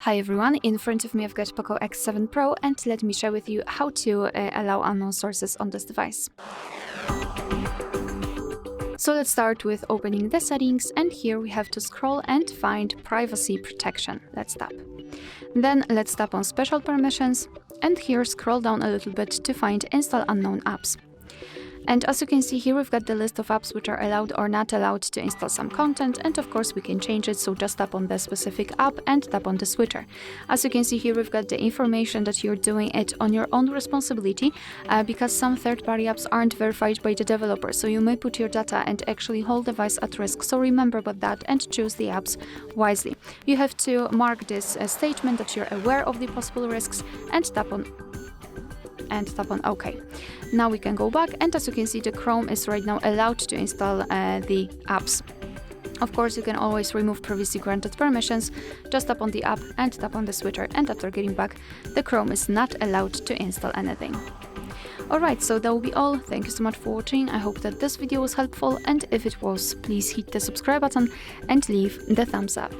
Hi everyone, in front of me I've got POCO X7 Pro and let me share with you how to allow unknown sources on this device. So let's start with opening the settings, and here we have to scroll and find privacy protection. Let's tap. Then let's tap on special permissions, and here scroll down a little bit to find install unknown apps. And as you can see here, we've got the list of apps which are allowed or not allowed to install some content, and of course we can change it, so just tap on the specific app and tap on the switcher. As you can see here, we've got the information that you're doing it on your own responsibility because some third-party apps aren't verified by the developer, so you may put your data and actually whole device at risk, so remember about that and choose the apps wisely. You have to mark this statement that you're aware of the possible risks and tap on OK. Now we can go back, and as you can see, the Chrome is right now allowed to install the apps. Of course, you can always remove previously granted permissions. Just tap on the app and tap on the switcher, and after getting back, the Chrome is not allowed to install anything. Alright, so that will be all. Thank you so much for watching. I hope that this video was helpful, and if it was, please hit the subscribe button and leave the thumbs up.